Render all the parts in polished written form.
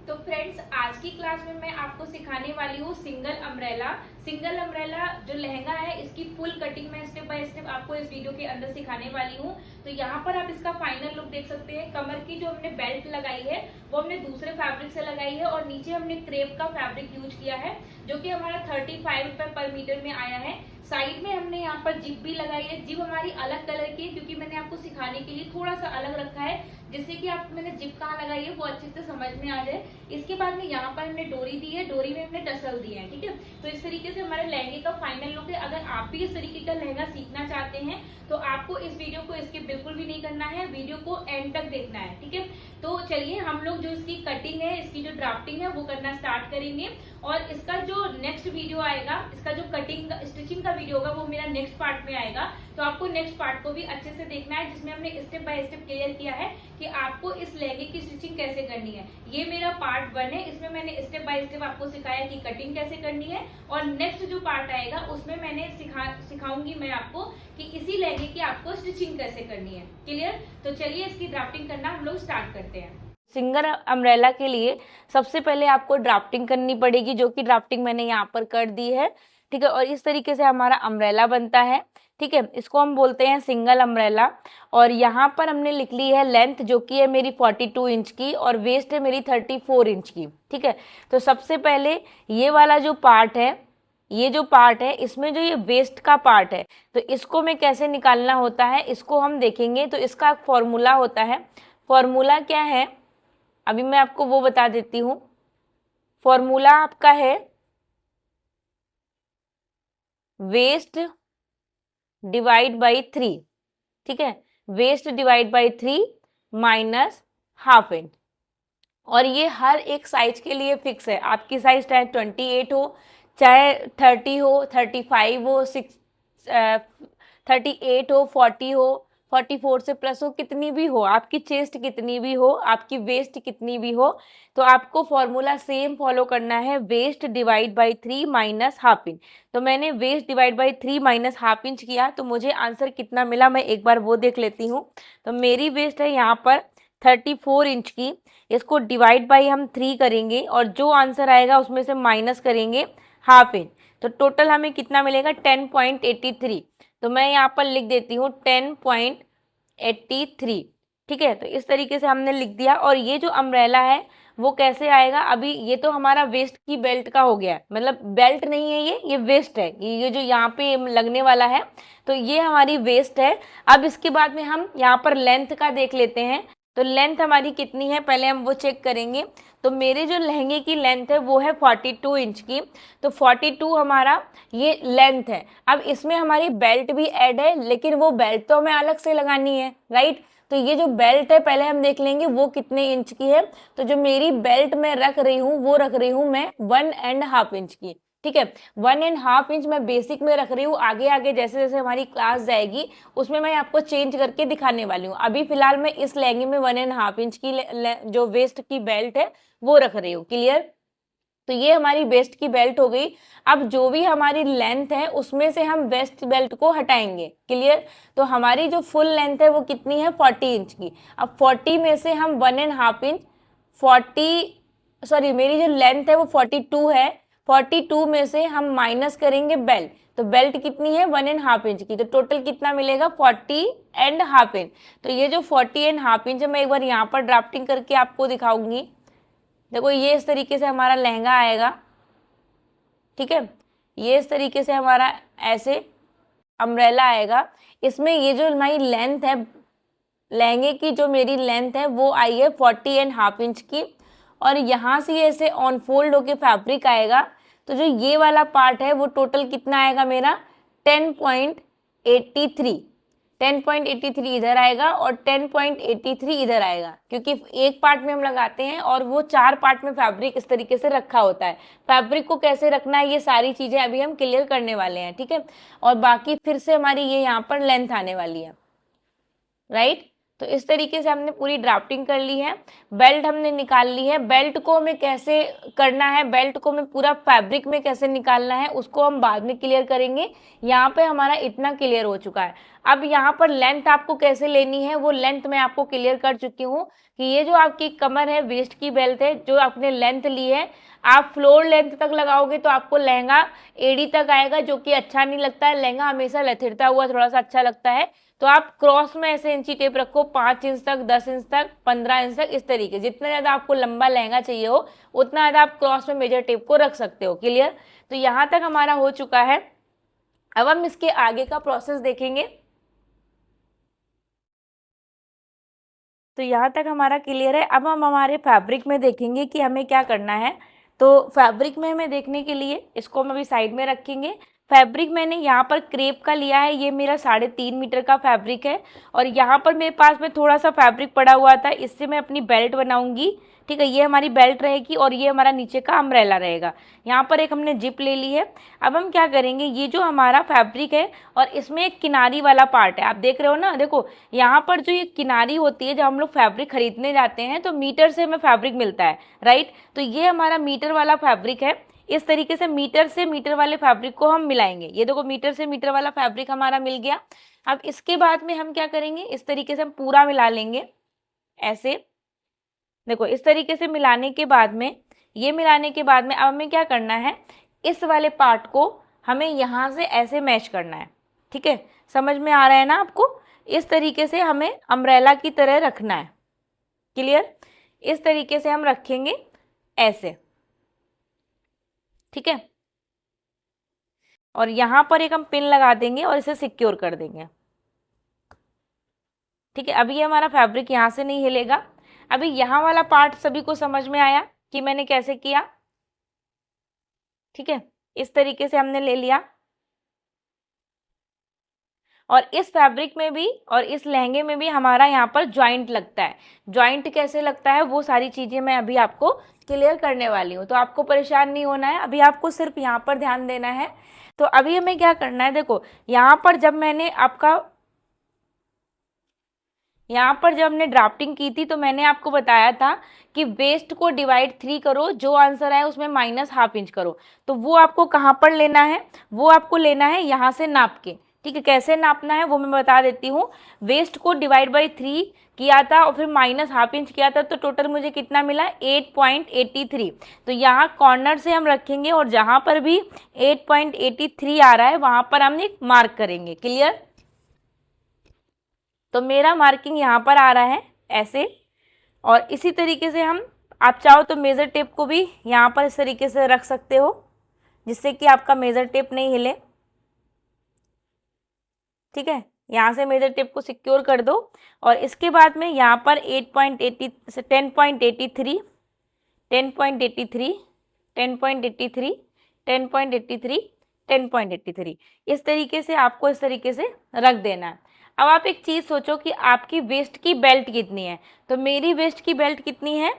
तो फ्रेंड्स, आज की क्लास में मैं आपको सिखाने वाली हूँ सिंगल अम्ब्रेला। सिंगल अम्ब्रेला जो लहंगा है, इसकी फुल कटिंग मैं स्टेप बाय स्टेप आपको इस वीडियो के अंदर सिखाने वाली हूँ। तो यहाँ पर आप इसका फाइनल लुक देख सकते हैं। कमर की जो हमने बेल्ट लगाई है वो हमने दूसरे फैब्रिक से लगाई है और नीचे हमने क्रेप का फैब्रिक यूज किया है जो कि हमारा 35 रुपए पर मीटर में आया है। साइड में हमने यहाँ पर जिप भी लगाई है। जिप हमारी अलग कलर की है क्योंकि मैंने आपको सिखाने के लिए थोड़ा सा अलग रखा है, जिससे कि आप मैंने जिप कहाँ लगाई है वो अच्छे से समझ में आ जाए। इसके बाद में यहाँ पर हमने डोरी दी है, डोरी में हमने टसल दिए हैं। ठीक है, तो इस तरीके से हमारे लहंगे का फाइनल लुक है। अगर आप भी इस तरीके का लहंगा सीखना चाहते हैं तो आपको इस वीडियो को स्किप बिल्कुल भी नहीं करना है, वीडियो को एंड तक देखना है। ठीक है, तो चलिए हम लोग जो इसकी कटिंग है, इसकी जो ड्राफ्टिंग है वो करना स्टार्ट करेंगे। और इसका जो नेक्स्ट वीडियो आएगा, इसका जो कटिंग स्टिचिंग का वीडियो होगा वो मेरा नेक्स्ट पार्ट में आएगा। तो आपको नेक्स्ट पार्ट को भी अच्छे से देखना है, जिसमें हमने स्टेप बाय स्टेप क्लियर किया है कि आपको इस लहंगे की स्टिचिंग कैसे करनी है। ये मेरा पार्ट 1 है, इसमें मैंने स्टेप बाय स्टेप आपको सिखाया कि कटिंग कैसे करनी है। और नेक्स्ट जो पार्ट आएगा उसमें मैंने सिखाऊंगी मैं आपको कि इसी लहंगे की आपको स्टिचिंग कैसे करनी है। क्लियर? तो चलिए इसकी ड्राफ्टिंग करना हम लोग स्टार्ट करते हैं। सिंगल अम्ब्रेला के लिए सबसे पहले आपको ड्राफ्टिंग करनी पड़ेगी, जो कि ड्राफ्टिंग मैंने यहाँ पर कर दी है। ठीक है, और इस तरीके से हमारा अम्ब्रेला बनता है। ठीक है, इसको हम बोलते हैं सिंगल अम्ब्रेला। और यहाँ पर हमने लिख ली है लेंथ, जो कि है मेरी 42 इंच की और वेस्ट है मेरी 34 इंच की। ठीक है, तो सबसे पहले ये वाला जो पार्ट है, ये जो पार्ट है, इसमें जो ये वेस्ट का पार्ट है, तो इसको मैं कैसे निकालना होता है इसको हम देखेंगे। तो इसका एक फॉर्मूला होता है। फॉर्मूला क्या है अभी मैं आपको वो बता देती हूँ। फॉर्मूला आपका है वेस्ट डिवाइड बाई 3। ठीक है, waist divide by 3 minus half inch. और ये हर एक साइज के लिए फिक्स है। आपकी साइज चाहे 28 हो, चाहे 30 हो, 35 हो, 38 हो, 40 हो, 44 से प्लस हो, कितनी भी हो, आपकी चेस्ट कितनी भी हो, आपकी वेस्ट कितनी भी हो, तो आपको फॉर्मूला सेम फॉलो करना है, waist divide by 3 minus half inch. तो मैंने waist divide by 3 minus half inch किया, तो मुझे आंसर कितना मिला मैं एक बार वो देख लेती हूँ। तो मेरी वेस्ट है यहाँ पर 34 इंच की, इसको डिवाइड बाई हम 3 करेंगे और जो आंसर आएगा उसमें से माइनस करेंगे हाफ इंच। तो टोटल हमें कितना मिलेगा 10.83। तो मैं यहाँ पर लिख देती हूँ 10.83। ठीक है, तो इस तरीके से हमने लिख दिया। और ये जो अम्ब्रेला है वो कैसे आएगा, अभी ये तो हमारा वेस्ट की बेल्ट का हो गया, मतलब बेल्ट नहीं है ये वेस्ट है। ये जो यहाँ पे लगने वाला है तो ये हमारी वेस्ट है। अब इसके बाद में हम यहाँ पर लेंथ का देख लेते हैं। तो लेंथ हमारी कितनी है पहले हम वो चेक करेंगे। तो मेरे जो लहंगे की लेंथ है वो है 42 इंच की। तो 42 हमारा ये लेंथ है। अब इसमें हमारी बेल्ट भी ऐड है, लेकिन वो बेल्ट तो हमें अलग से लगानी है, राइट। तो ये जो बेल्ट है पहले हम देख लेंगे वो कितने इंच की है। तो जो मेरी बेल्ट मैं रख रही हूँ वो रख रही हूँ मैं 1.5 इंच की। ठीक है, 1.5 इंच मैं बेसिक में रख रही हूँ। आगे आगे जैसे जैसे हमारी क्लास जाएगी उसमें मैं आपको चेंज करके दिखाने वाली हूँ। अभी फिलहाल मैं इस लहंगे में 1.5 इंच की जो वेस्ट की बेल्ट है वो रख रही हूँ। क्लियर? तो ये हमारी वेस्ट की बेल्ट हो गई। अब जो भी हमारी लेंथ है उसमें से हम वेस्ट बेल्ट को हटाएंगे। क्लियर? तो हमारी जो फुल लेंथ है वो कितनी है 40 इंच की। अब 40 में से हम 1.5 इंच 40 सॉरी मेरी जो लेंथ है वो 42 है। 42 में से हम माइनस करेंगे बेल्ट। तो बेल्ट कितनी है 1.5 इंच की। तो टोटल कितना मिलेगा 40.5 इंच। तो ये जो 40.5 इंच है मैं एक बार यहाँ पर ड्राफ्टिंग करके आपको दिखाऊंगी। देखो ये इस तरीके से हमारा लहंगा आएगा। ठीक है, ये इस तरीके से हमारा ऐसे अम्ब्रेला आएगा। इसमें ये जो हमारी लेंथ है लहंगे की, जो मेरी लेंथ है वो आई है 40.5 इंच की। और यहाँ से ऐसे ऑन फोल्ड होके फैब्रिक आएगा। तो जो ये वाला पार्ट है वो टोटल कितना आएगा मेरा 10.83। 10.83 इधर आएगा और 10.83 इधर आएगा, क्योंकि एक पार्ट में हम लगाते हैं और वो 4 पार्ट में फैब्रिक इस तरीके से रखा होता है। फैब्रिक को कैसे रखना है ये सारी चीजें अभी हम क्लियर करने वाले हैं। ठीक है, और बाकी फिर से हमारी ये यहाँ पर लेंथ आने वाली है, राइट। तो इस तरीके से हमने पूरी ड्राफ्टिंग कर ली है। बेल्ट हमने निकाल ली है। बेल्ट को हमें कैसे करना है, बेल्ट को हमें पूरा फैब्रिक में कैसे निकालना है उसको हम बाद में क्लियर करेंगे। यहाँ पे हमारा इतना क्लियर हो चुका है। अब यहाँ पर लेंथ आपको कैसे लेनी है वो लेंथ मैं आपको क्लियर कर चुकी हूँ कि ये जो आपकी कमर है, वेस्ट की बेल्ट है, जो आपने लेंथ ली है, आप फ्लोर लेंथ तक लगाओगे तो आपको लहंगा एड़ी तक आएगा, जो कि अच्छा नहीं लगता है। लहंगा हमेशा लथड़ता हुआ थोड़ा सा अच्छा लगता है। तो आप क्रॉस में ऐसे इंची टेप रखो, 5 इंच तक, 10 इंच तक, 15 इंच तक, इस तरीके। जितना ज्यादा आपको लंबा लहंगा चाहिए हो उतना ज्यादा आप क्रॉस में मेजर टेप को रख सकते हो। क्लियर? तो यहाँ तक हमारा हो चुका है। अब हम इसके आगे का प्रोसेस देखेंगे। तो यहाँ तक हमारा क्लियर है। अब हम हमारे फैब्रिक में देखेंगे कि हमें क्या करना है। तो फैब्रिक में हमें देखने के लिए इसको हम अभी साइड में रखेंगे। फैब्रिक मैंने यहाँ पर क्रेप का लिया है, ये मेरा 3.5 मीटर का फैब्रिक है। और यहाँ पर मेरे पास में थोड़ा सा फैब्रिक पड़ा हुआ था, इससे मैं अपनी बेल्ट बनाऊंगी। ठीक है, ये हमारी बेल्ट रहेगी और ये हमारा नीचे का अम्ब्रेला रहेगा। यहाँ पर एक हमने जिप ले ली है। अब हम क्या करेंगे, ये जो हमारा फैब्रिक है और इसमें एक किनारी वाला पार्ट है, आप देख रहे हो ना, देखो यहाँ पर जो ये किनारी होती है, जब हम लोग फैब्रिक खरीदने जाते हैं तो मीटर से हमें फैब्रिक मिलता है, राइट। तो ये हमारा मीटर वाला फैब्रिक है। इस तरीके से मीटर वाले फैब्रिक को हम मिलाएंगे। ये देखो मीटर से मीटर वाला फैब्रिक हमारा मिल गया। अब इसके बाद में हम क्या करेंगे, इस तरीके से हम पूरा मिला लेंगे ऐसे। देखो इस तरीके से मिलाने के बाद में, ये मिलाने के बाद में अब हमें क्या करना है, इस वाले पार्ट को हमें यहाँ से ऐसे मैच करना है। ठीक है, समझ में आ रहा है ना आपको? इस तरीके से हमें अम्ब्रेला की तरह रखना है। क्लियर? इस तरीके से हम रखेंगे ऐसे। ठीक है, और यहाँ पर एक हम पिन लगा देंगे और इसे सिक्योर कर देंगे। ठीक है, अभी ये हमारा फैब्रिक यहाँ से नहीं हिलेगा। अभी यहाँ वाला पार्ट सभी को समझ में आया कि मैंने कैसे किया? ठीक है, इस तरीके से हमने ले लिया। और इस फैब्रिक में भी और इस लहंगे में भी हमारा यहाँ पर जॉइंट लगता है। जॉइंट कैसे लगता है वो सारी चीज़ें मैं अभी आपको क्लियर करने वाली हूँ, तो आपको परेशान नहीं होना है। अभी आपको सिर्फ यहाँ पर ध्यान देना है। तो अभी हमें क्या करना है, देखो यहाँ पर जब हमने ड्राफ्टिंग की थी तो मैंने आपको बताया था कि वेस्ट को डिवाइड 3 करो, जो आंसर है उसमें -½ इंच करो। तो वो आपको कहाँ पर लेना है, वो आपको लेना है यहाँ से नाप के। ठीक है, कैसे नापना है वो मैं बता देती हूँ। वेस्ट को डिवाइड बाई 3 किया था और फिर -½ इंच किया था, तो टोटल मुझे कितना मिला, 8.83। तो यहाँ कॉर्नर से हम रखेंगे और जहाँ पर भी 8.83 आ रहा है वहाँ पर हम एक मार्क करेंगे। क्लियर? तो मेरा मार्किंग यहाँ पर आ रहा है ऐसे। और इसी तरीके से आप चाहो तो मेज़र टेप को भी यहाँ पर इस तरीके से रख सकते हो, जिससे कि आपका मेज़र टेप नहीं हिले। ठीक है, यहाँ से मेज़र टेप को सिक्योर कर दो। और इसके बाद में यहाँ पर 10.83 10.83 10.83 10.83 10.83 इस तरीके से आपको इस तरीके से रख देना है। अब आप एक चीज़ सोचो कि आपकी वेस्ट की बेल्ट कितनी है। तो मेरी वेस्ट की बेल्ट कितनी है,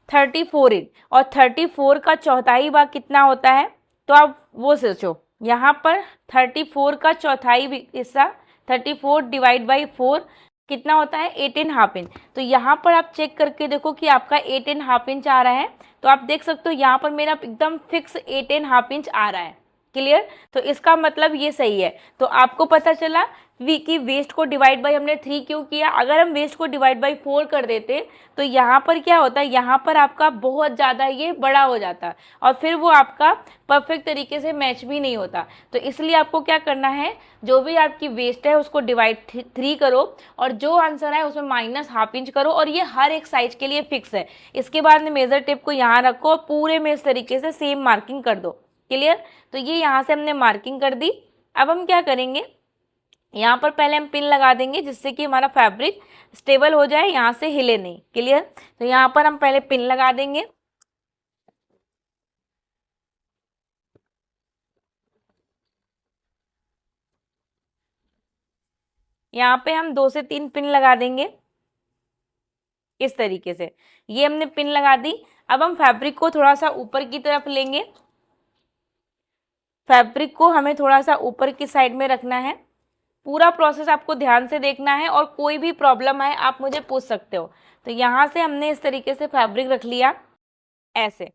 34 इंच। और 34 का चौथाई भाग कितना होता है, तो आप वो सोचो। यहाँ पर 34 का चौथाई हिस्सा 34 डिवाइड बाई 4 कितना होता है, 8.5 इंच। तो यहाँ पर आप चेक करके देखो कि आपका 8.5 इंच आ रहा है। तो आप देख सकते हो यहाँ पर मेरा एकदम फिक्स 8.5 इंच आ रहा है। क्लियर? तो इसका मतलब ये सही है। तो आपको पता चला कि वेस्ट को डिवाइड बाई हमने 3 क्यों किया। अगर हम वेस्ट को डिवाइड बाई 4 कर देते तो यहाँ पर क्या होता है, यहाँ पर आपका बहुत ज़्यादा ये बड़ा हो जाता और फिर वो आपका परफेक्ट तरीके से मैच भी नहीं होता। तो इसलिए आपको क्या करना है, जो भी आपकी वेस्ट है उसको डिवाइड 3 करो और जो आंसर है उसमें -½ इंच करो। और ये हर एक साइज के लिए फिक्स है। इसके बाद में मेजर टेप को यहाँ रखो और पूरे में इस तरीके से सेम मार्किंग कर दो। क्लियर? तो ये यहाँ से हमने मार्किंग कर दी। अब हम क्या करेंगे, यहाँ पर पहले हम पिन लगा देंगे जिससे कि हमारा फैब्रिक स्टेबल हो जाए, यहाँ से हिले नहीं। क्लियर? तो यहाँ पर हम पहले पिन लगा देंगे। यहाँ पे हम 2 से 3 पिन लगा देंगे इस तरीके से। ये हमने पिन लगा दी। अब हम फैब्रिक को थोड़ा सा ऊपर की तरफ लेंगे। फैब्रिक को हमें थोड़ा सा ऊपर की साइड में रखना है। पूरा प्रोसेस आपको ध्यान से देखना है और कोई भी प्रॉब्लम आए आप मुझे पूछ सकते हो। तो यहाँ से हमने इस तरीके से फैब्रिक रख लिया ऐसे।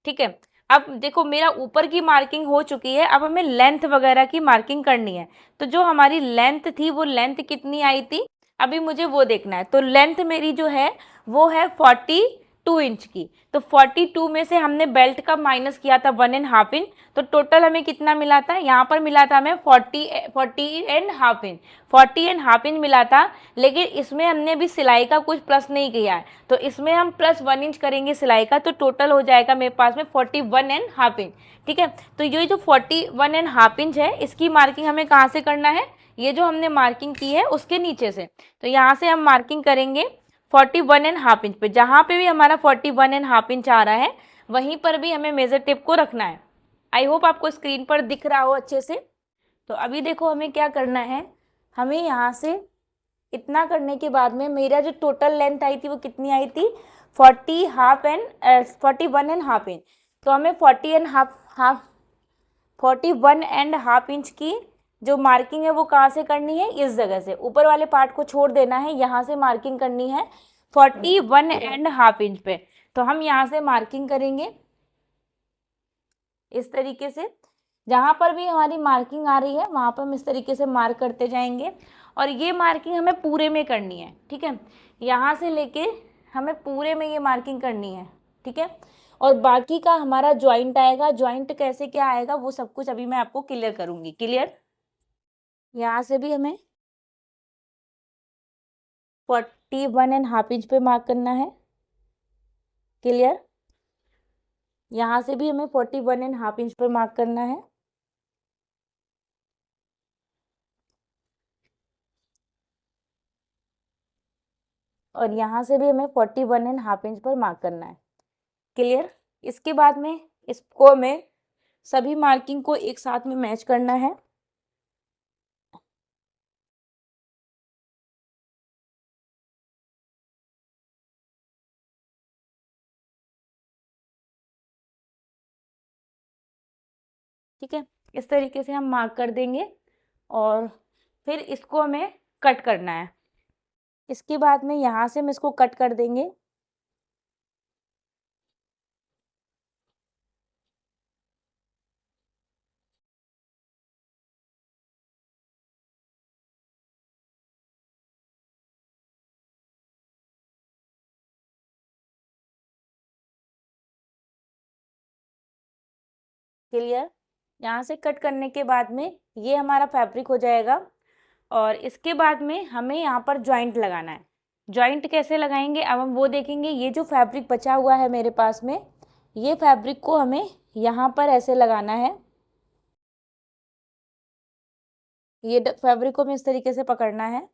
ठीक है, अब देखो मेरा ऊपर की मार्किंग हो चुकी है, अब हमें लेंथ वगैरह की मार्किंग करनी है। तो जो हमारी लेंथ थी वो लेंथ कितनी आई थी, अभी मुझे वो देखना है। तो लेंथ मेरी जो है वो है 42 इंच की। तो 42 में से हमने बेल्ट का माइनस किया था 1.5 इंच, तो टोटल हमें कितना मिला था, यहाँ पर मिला था हमें 40.5 इंच, 40.5 इंच मिला था। लेकिन इसमें हमने अभी सिलाई का कुछ प्लस नहीं किया है, तो इसमें हम +1 इंच करेंगे सिलाई का, तो टोटल हो जाएगा मेरे पास में 41.5 इंच। ठीक है, तो ये जो 41.5 इंच है इसकी मार्किंग हमें कहाँ से करना है, ये जो हमने मार्किंग की है उसके नीचे से। तो यहाँ से हम मार्किंग करेंगे 41.5 इंच पे। जहाँ पे भी हमारा 41.5 इंच आ रहा है वहीं पर भी हमें मेजर टेप को रखना है। आई होप आपको स्क्रीन पर दिख रहा हो अच्छे से। तो अभी देखो हमें क्या करना है, हमें यहाँ से इतना करने के बाद में मेरा जो टोटल लेंथ आई थी वो कितनी आई थी, 41.5 इंच। तो हमें 41.5 इंच की जो मार्किंग है वो कहाँ से करनी है, इस जगह से। ऊपर वाले पार्ट को छोड़ देना है, यहाँ से मार्किंग करनी है 41.5 इंच पे। तो हम यहाँ से मार्किंग करेंगे इस तरीके से। जहाँ पर भी हमारी मार्किंग आ रही है वहाँ पर हम इस तरीके से मार्क करते जाएंगे, और ये मार्किंग हमें पूरे में करनी है। ठीक है, यहाँ से लेके हमें पूरे में ये मार्किंग करनी है। ठीक है, और बाकी का हमारा जॉइंट आएगा, जॉइंट कैसे क्या आएगा वो सब कुछ अभी मैं आपको क्लियर करूँगी। क्लियर, यहाँ से भी हमें 41.5 इंच पे मार्क करना है। क्लियर, यहाँ से भी हमें 41.5 इंच पर मार्क करना है। और यहाँ से भी हमें 41.5 इंच पर मार्क करना है। क्लियर, इसके बाद में इसको हमें सभी मार्किंग को एक साथ में मैच करना है। ठीक है, इस तरीके से हम मार्क कर देंगे और फिर इसको हमें कट करना है। इसके बाद में यहाँ से हम इसको कट कर देंगे। क्लियर, यहाँ से कट करने के बाद में ये हमारा फैब्रिक हो जाएगा। और इसके बाद में हमें यहाँ पर जॉइंट लगाना है। जॉइंट कैसे लगाएंगे अब हम वो देखेंगे। ये जो फैब्रिक बचा हुआ है मेरे पास में, ये फैब्रिक को हमें यहाँ पर ऐसे लगाना है। ये फैब्रिक को हमें इस तरीके से पकड़ना है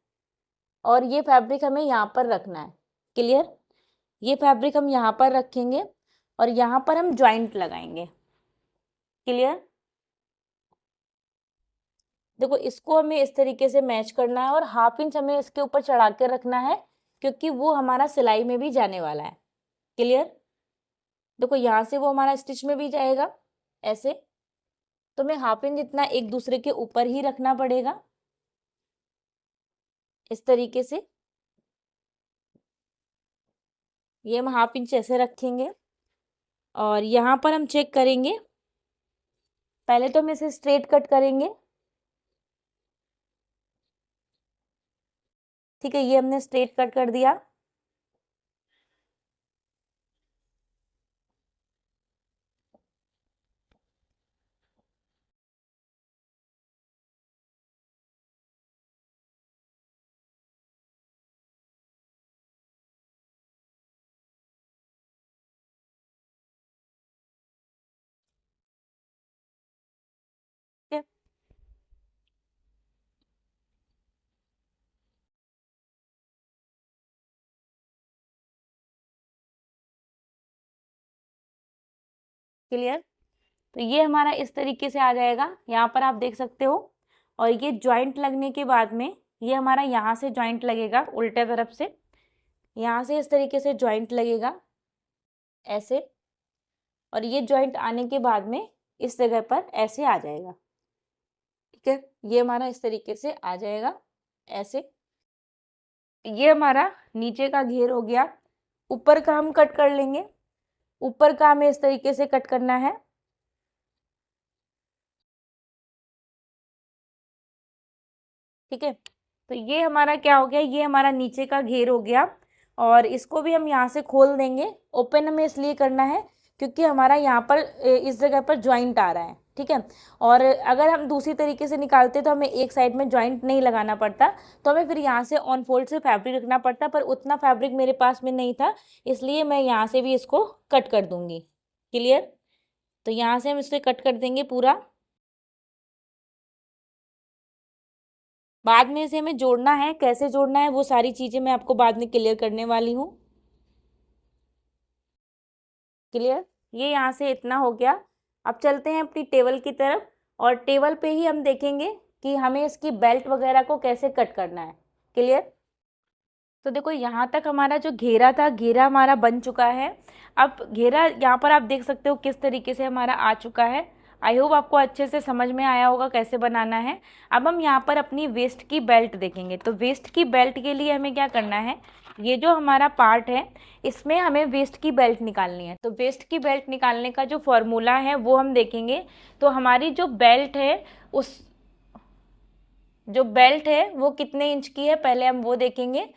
और ये फैब्रिक हमें यहाँ पर रखना है। क्लियर, ये फैब्रिक हम यहाँ पर रखेंगे और यहाँ पर हम जॉइंट लगाएंगे। क्लियर, देखो इसको हमें इस तरीके से मैच करना है और 1/2 इंच हमें इसके ऊपर चढ़ा के रखना है क्योंकि वो हमारा सिलाई में भी जाने वाला है। क्लियर, देखो यहाँ से वो हमारा स्टिच में भी जाएगा ऐसे, तो हमें 1/2 इंच इतना एक दूसरे के ऊपर ही रखना पड़ेगा इस तरीके से। ये हम 1/2 इंच ऐसे रखेंगे और यहाँ पर हम चेक करेंगे। पहले तो हम इसे स्ट्रेट कट करेंगे। ठीक है, ये हमने स्ट्रेट कट कर दिया। ठीक है, क्लियर, तो ये हमारा इस तरीके से आ जाएगा, यहाँ पर आप देख सकते हो। और ये जॉइंट लगने के बाद में ये हमारा यहाँ से जॉइंट लगेगा उल्टे तरफ से, यहाँ से इस तरीके से जॉइंट लगेगा ऐसे, और ये जॉइंट आने के बाद में इस जगह पर ऐसे आ जाएगा। ठीक है, ये हमारा इस तरीके से आ जाएगा ऐसे। ये हमारा नीचे का घेर हो गया। ऊपर का हम कट कर लेंगे। ऊपर का हमें इस तरीके से कट करना है। ठीक है, तो ये हमारा क्या हो गया, ये हमारा नीचे का घेर हो गया और इसको भी हम यहाँ से खोल देंगे। ओपन हमें इसलिए करना है क्योंकि हमारा यहाँ पर इस जगह पर ज्वाइंट आ रहा है। ठीक है, और अगर हम दूसरी तरीके से निकालते तो हमें एक साइड में ज्वाइंट नहीं लगाना पड़ता, तो हमें फिर यहाँ से ऑन फोल्ड से फैब्रिक रखना पड़ता, पर उतना फैब्रिक मेरे पास में नहीं था, इसलिए मैं यहाँ से भी इसको कट कर दूंगी। क्लियर, तो यहाँ से हम इसे कट कर देंगे पूरा। बाद में इसे हमें जोड़ना है, कैसे जोड़ना है वो सारी चीज़ें मैं आपको बाद में क्लियर करने वाली हूँ। क्लियर, ये यहाँ से इतना हो गया। अब चलते हैं अपनी टेबल की तरफ और टेबल पे ही हम देखेंगे कि हमें इसकी बेल्ट वगैरह को कैसे कट करना है। क्लियर, तो देखो यहाँ तक हमारा जो घेरा था, घेरा हमारा बन चुका है। अब घेरा यहाँ पर आप देख सकते हो किस तरीके से हमारा आ चुका है। आई होप आपको अच्छे से समझ में आया होगा कैसे बनाना है। अब हम यहाँ पर अपनी वेस्ट की बेल्ट देखेंगे। तो वेस्ट की बेल्ट के लिए हमें क्या करना है, ये जो हमारा पार्ट है इसमें हमें वेस्ट की बेल्ट निकालनी है। तो वेस्ट की बेल्ट निकालने का जो फॉर्मूला है वो हम देखेंगे। तो हमारी जो बेल्ट है वो कितने इंच की है पहले हम वो देखेंगे।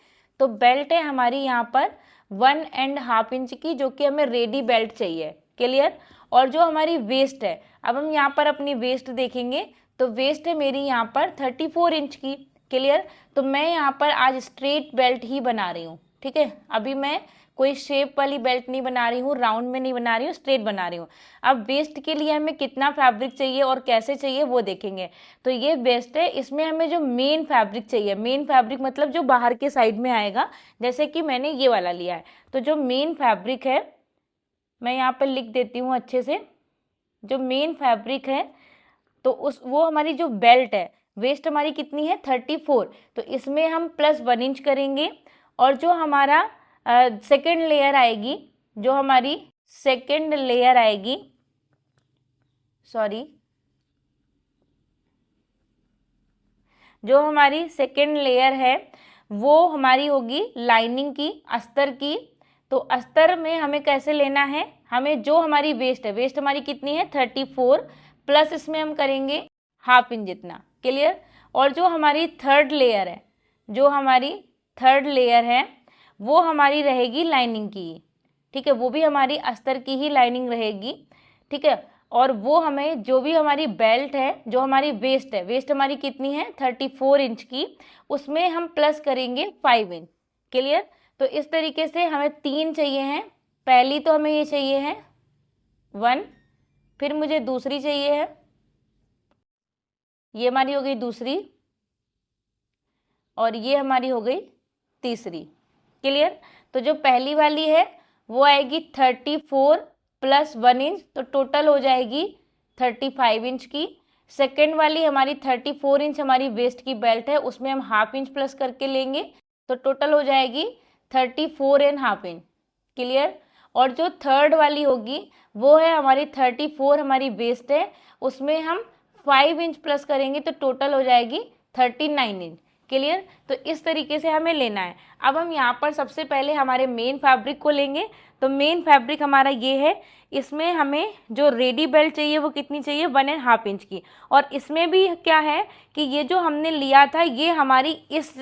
तो बेल्ट है हमारी यहाँ पर 1.5 इंच की, जो कि हमें रेडी बेल्ट चाहिए। क्लियर, और जो हमारी वेस्ट है, अब हम यहाँ पर अपनी वेस्ट देखेंगे। तो वेस्ट है मेरी यहाँ पर 34 इंच की। क्लियर, तो मैं यहाँ पर आज स्ट्रेट बेल्ट ही बना रही हूँ। ठीक है, अभी मैं कोई शेप वाली बेल्ट नहीं बना रही हूँ, राउंड में नहीं बना रही हूँ, स्ट्रेट बना रही हूँ। अब वेस्ट के लिए हमें कितना फैब्रिक चाहिए और कैसे चाहिए वो देखेंगे। तो ये वेस्ट है, इसमें हमें जो मेन फैब्रिक चाहिए, मेन फैब्रिक मतलब जो बाहर के साइड में आएगा, जैसे कि मैंने ये वाला लिया है। तो जो मेन फैब्रिक है मैं यहाँ पर लिख देती हूँ अच्छे से। जो मेन फैब्रिक है तो वो हमारी जो बेल्ट है, वेस्ट हमारी कितनी है 34, तो इसमें हम +1 इंच करेंगे। और जो हमारा सेकेंड लेयर आएगी, जो हमारी सेकेंड लेयर आएगी, जो हमारी सेकेंड लेयर है वो हमारी होगी लाइनिंग की, अस्तर की। तो अस्तर में हमें कैसे लेना है, हमें जो हमारी वेस्ट है, वेस्ट हमारी कितनी है 34, प्लस इसमें हम करेंगे 1/2 इंच जितना। क्लियर, और जो हमारी थर्ड लेयर है, जो हमारी थर्ड लेयर है वो हमारी रहेगी लाइनिंग की। ठीक है, वो भी हमारी अस्तर की ही लाइनिंग रहेगी। ठीक है, और वो हमें जो भी हमारी बेल्ट है, जो हमारी वेस्ट है, वेस्ट हमारी कितनी है 34 इंच की, उसमें हम प्लस करेंगे 5 इंच। क्लियर, तो इस तरीके से हमें 3 चाहिए हैं। पहली तो हमें ये चाहिए है 1, फिर मुझे दूसरी चाहिए है, ये हमारी हो गई दूसरी, और ये हमारी हो गई तीसरी। क्लियर, तो जो पहली वाली है वो आएगी 34 + 1 इंच, तो टोटल हो जाएगी 35 इंच की। सेकेंड वाली हमारी 34 इंच हमारी वेस्ट की बेल्ट है, उसमें हम 1/2 इंच प्लस करके लेंगे, तो टोटल हो जाएगी 34.5 इंच। क्लियर, और जो थर्ड वाली होगी वो है हमारी 34 हमारी वेस्ट है, उसमें हम 5 इंच प्लस करेंगे, तो टोटल हो जाएगी 39 इंच। क्लियर, तो इस तरीके से हमें लेना है। अब हम यहाँ पर सबसे पहले हमारे मेन फैब्रिक को लेंगे। तो मेन फैब्रिक हमारा ये है, इसमें हमें जो रेडी बेल्ट चाहिए वो कितनी चाहिए 1.5 इंच की। और इसमें भी क्या है कि ये जो हमने लिया था ये हमारी इस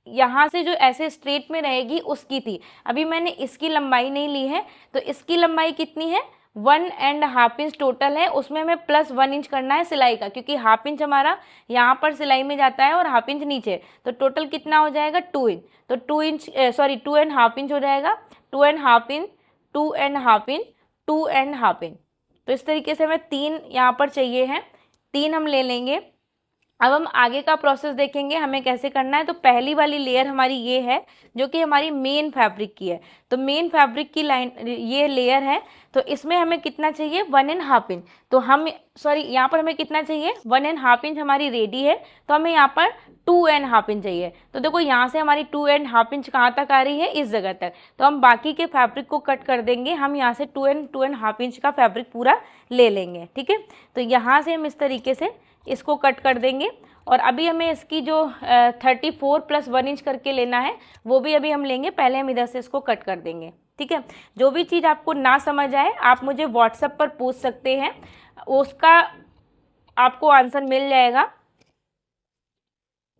यहाँ से जो ऐसे स्ट्रेट में रहेगी उसकी थी। अभी मैंने इसकी लंबाई नहीं ली है, तो इसकी लंबाई कितनी है 1.5 इंच टोटल है, उसमें हमें +1 इंच करना है सिलाई का, क्योंकि 1/2 इंच हमारा यहाँ पर सिलाई में जाता है और 1/2 इंच नीचे, तो टोटल कितना हो जाएगा 2 इंच। तो 2.5 इंच हो जाएगा, 2.5 इंच, 2.5 इंच, 2.5 इंच। तो इस तरीके से हमें 3 यहाँ पर चाहिए हैं, 3 हम ले लेंगे। अब हम आगे का प्रोसेस देखेंगे हमें कैसे करना है। तो पहली वाली लेयर हमारी ये है जो कि हमारी मेन फैब्रिक की है। तो मेन फैब्रिक की लाइन ये लेयर है, तो इसमें हमें कितना चाहिए 1.5 इंच। तो हम यहाँ पर हमें कितना चाहिए 1.5 इंच हमारी रेडी है, तो हमें यहाँ पर 2.5 इंच चाहिए। तो देखो यहाँ से हमारी 2.5 इंच कहाँ तक आ रही है, इस जगह तक। तो हम बाकी के फैब्रिक को कट कर देंगे, हम यहाँ से 2.5 इंच का फैब्रिक पूरा ले लेंगे। ठीक है, तो यहाँ से हम इस तरीके से इसको कट कर देंगे। और अभी हमें इसकी जो 34 + 1 इंच करके लेना है वो भी अभी हम लेंगे, पहले हम इधर से इसको कट कर देंगे। ठीक है। जो भी चीज़ आपको ना समझ आए आप मुझे व्हाट्सएप पर पूछ सकते हैं, उसका आपको आंसर मिल जाएगा।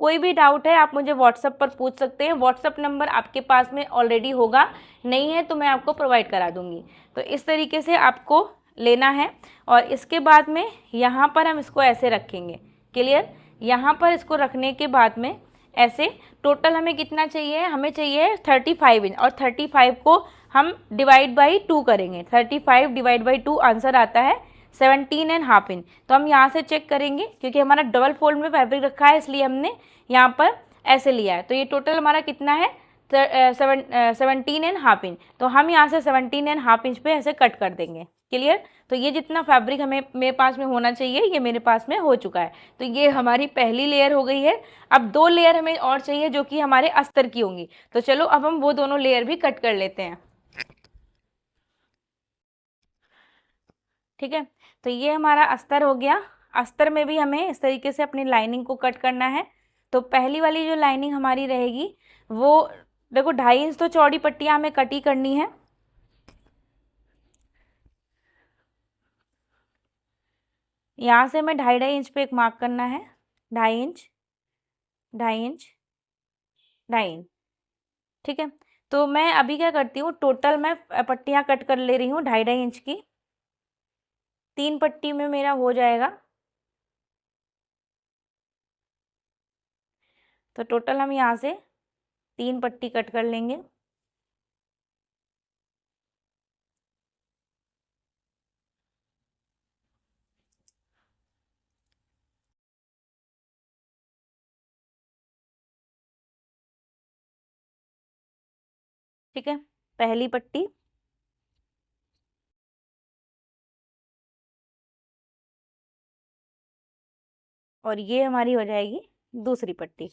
कोई भी डाउट है आप मुझे व्हाट्सएप पर पूछ सकते हैं। व्हाट्सएप नंबर आपके पास में ऑलरेडी होगा, नहीं है तो मैं आपको प्रोवाइड करा दूंगी। तो इस तरीके से आपको लेना है और इसके बाद में यहाँ पर हम इसको ऐसे रखेंगे। क्लियर। यहाँ पर इसको रखने के बाद में ऐसे टोटल हमें कितना चाहिए, हमें चाहिए 35 इंच, और 35 को हम डिवाइड बाई 2 करेंगे। 35 डिवाइड बाई 2 आंसर आता है 17.5 इंच। तो हम यहाँ से चेक करेंगे, क्योंकि हमारा डबल फोल्ड में फैब्रिक रखा है इसलिए हमने यहाँ पर ऐसे लिया है। तो ये टोटल हमारा कितना है 17.5 इंच। तो हम यहाँ से 17.5 इंच पे ऐसे कट कर देंगे। क्लियर। तो ये जितना फैब्रिक हमें मेरे पास में होना चाहिए ये मेरे पास में हो चुका है। तो ये हमारी पहली लेयर हो गई है। अब 2 लेयर हमें और चाहिए जो कि हमारे अस्तर की होंगी। तो चलो अब हम वो दोनों लेयर भी कट कर लेते हैं। ठीक है। तो ये हमारा अस्तर हो गया। अस्तर में भी हमें इस तरीके से अपनी लाइनिंग को कट करना है। तो पहली वाली जो लाइनिंग हमारी रहेगी वो देखो 2.5 इंच तो चौड़ी पट्टियाँ हमें कटी करनी है। यहाँ से हमें 2.5 इंच पे एक मार्क करना है। 2.5 इंच, 2.5 इंच, 2.5 इंच। ठीक है। तो मैं अभी क्या करती हूँ, टोटल मैं पट्टियाँ कट कर ले रही हूँ 2.5 इंच की। 3 पट्टी में मेरा हो जाएगा। तो टोटल हम यहाँ से 3 पट्टी कट कर लेंगे। ठीक है। पहली पट्टी, और ये हमारी हो जाएगी दूसरी पट्टी।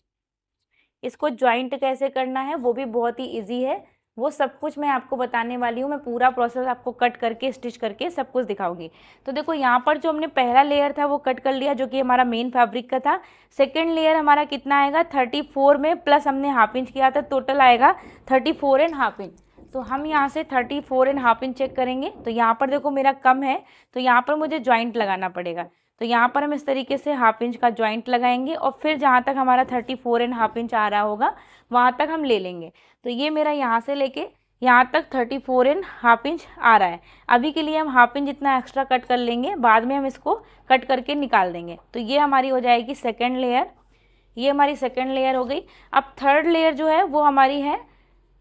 इसको ज्वाइंट कैसे करना है वो भी बहुत ही इजी है, वो सब कुछ मैं आपको बताने वाली हूँ। मैं पूरा प्रोसेस आपको कट करके स्टिच करके सब कुछ दिखाऊंगी। तो देखो यहाँ पर जो हमने पहला लेयर था वो कट कर लिया, जो कि हमारा मेन फैब्रिक का था। सेकेंड लेयर हमारा कितना आएगा 34 में प्लस हमने हाफ इंच किया था, टोटल आएगा 34.5 इंच। तो हम यहाँ से 34.5 इंच चेक करेंगे। तो यहाँ पर देखो मेरा कम है, तो यहाँ पर मुझे ज्वाइंट लगाना पड़ेगा। तो यहाँ पर हम इस तरीके से हाफ इंच का ज्वाइंट लगाएंगे और फिर जहाँ तक हमारा 34.5 इंच आ रहा होगा वहाँ तक हम ले लेंगे। तो ये मेरा यहाँ से लेके यहाँ तक 34.5 इंच आ रहा है। अभी के लिए हम हाफ इंच जितना एक्स्ट्रा कट कर लेंगे, बाद में हम इसको कट करके निकाल देंगे। तो ये हमारी हो जाएगी सेकेंड लेयर। ये हमारी सेकेंड लेयर हो गई। अब थर्ड लेयर जो है वो हमारी है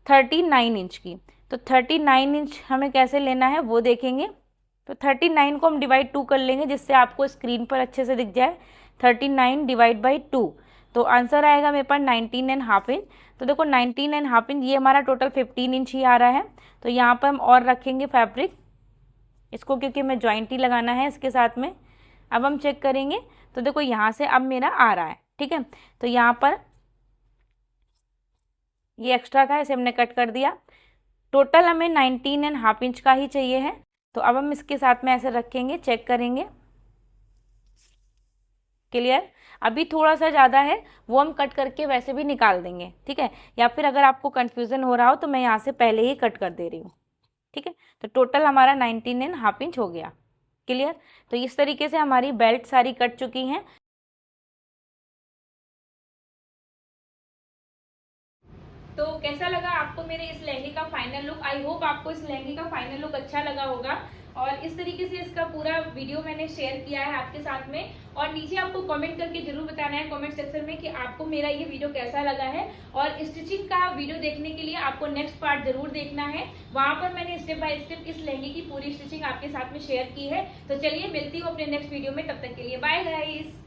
39 इंच की। तो 39 इंच हमें कैसे लेना है वो देखेंगे। तो 39 को हम डिवाइड 2 कर लेंगे, जिससे आपको स्क्रीन पर अच्छे से दिख जाए। 39 डिवाइड बाई 2, तो आंसर आएगा मेरे पास 19.5 इंच। तो देखो 19.5 इंच, ये हमारा टोटल 15 इंच ही आ रहा है। तो यहाँ पर हम और रखेंगे फैब्रिक इसको, क्योंकि हमें ज्वाइंट ही लगाना है इसके साथ में। अब हम चेक करेंगे। तो देखो यहाँ से अब मेरा आ रहा है। ठीक है। तो यहाँ पर ये एक्स्ट्रा था, इसे हमने कट कर दिया। टोटल हमें 19.5 इंच का ही चाहिए है। तो अब हम इसके साथ में ऐसे रखेंगे, चेक करेंगे। क्लियर। अभी थोड़ा सा ज़्यादा है वो हम कट करके वैसे भी निकाल देंगे। ठीक है। या फिर अगर आपको कन्फ्यूज़न हो रहा हो तो मैं यहाँ से पहले ही कट कर दे रही हूँ। ठीक है। तो टोटल हमारा 19.5 इंच हो गया। क्लियर। तो इस तरीके से हमारी बेल्ट सारी कट चुकी हैं। तो कैसा लगा आपको मेरे इस लहंगे का फाइनल लुक? आई होप आपको इस लहंगे का फाइनल लुक अच्छा लगा होगा। और इस तरीके से इसका पूरा वीडियो मैंने शेयर किया है आपके साथ में। और नीचे आपको कमेंट करके जरूर बताना है कमेंट सेक्शन में कि आपको मेरा ये वीडियो कैसा लगा है। और स्टिचिंग का वीडियो देखने के लिए आपको नेक्स्ट पार्ट जरूर देखना है। वहां पर मैंने स्टेप बाय स्टेप इस लहंगे की पूरी स्टिचिंग आपके साथ में शेयर की है। तो चलिए मिलती हूँ अपने नेक्स्ट वीडियो में, तब तक के लिए बाय गाइस।